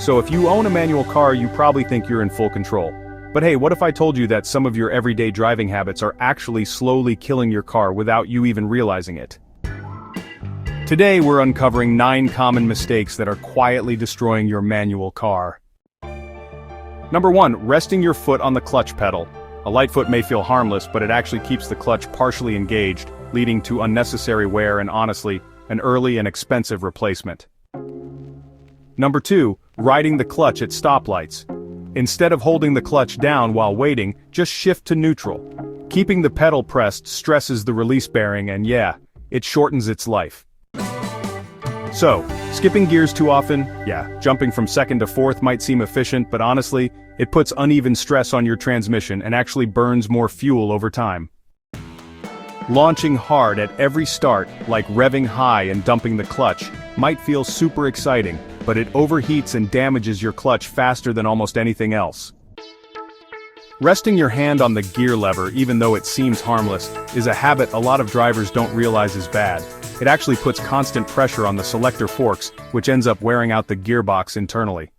So if you own a manual car, you probably think you're in full control. But hey, what if I told you that some of your everyday driving habits are actually slowly killing your car without you even realizing it? Today we're uncovering 9 common mistakes that are quietly destroying your manual car. Number 1. Resting your foot on the clutch pedal. A light foot may feel harmless, but it actually keeps the clutch partially engaged, leading to unnecessary wear and honestly, an early and expensive replacement. Number 2. Riding the clutch at stoplights. Instead of holding the clutch down while waiting, just shift to neutral. Keeping the pedal pressed stresses the release bearing and yeah, it shortens its life. So, skipping gears too often? Yeah, jumping from second to fourth might seem efficient, but honestly, it puts uneven stress on your transmission and actually burns more fuel over time. Launching hard at every start, like revving high and dumping the clutch, might feel super exciting, but it overheats and damages your clutch faster than almost anything else. Resting your hand on the gear lever, even though it seems harmless, is a habit a lot of drivers don't realize is bad. It actually puts constant pressure on the selector forks, which ends up wearing out the gearbox internally.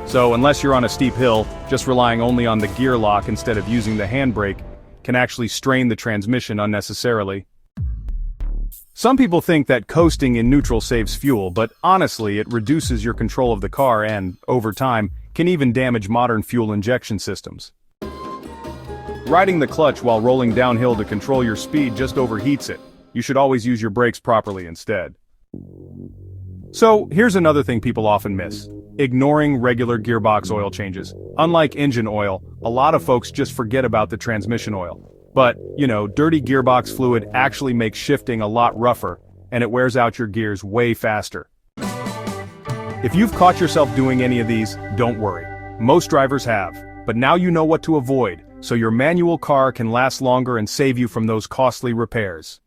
So unless you're on a steep hill, just relying only on the gear lock instead of using the handbrake can actually strain the transmission unnecessarily. Some people think that coasting in neutral saves fuel, but honestly it reduces your control of the car and, over time, can even damage modern fuel injection systems. Riding the clutch while rolling downhill to control your speed just overheats it. You should always use your brakes properly instead. So, here's another thing people often miss. Ignoring regular gearbox oil changes. Unlike engine oil, a lot of folks just forget about the transmission oil. But, dirty gearbox fluid actually makes shifting a lot rougher, and it wears out your gears way faster. If you've caught yourself doing any of these, don't worry. Most drivers have. But now you know what to avoid, so your manual car can last longer and save you from those costly repairs.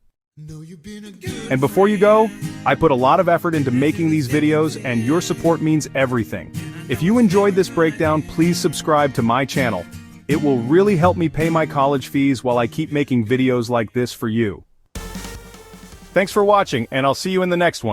And before you go, I put a lot of effort into making these videos, and your support means everything. If you enjoyed this breakdown, please subscribe to my channel. It will really help me pay my college fees while I keep making videos like this for you. Thanks for watching, and I'll see you in the next one.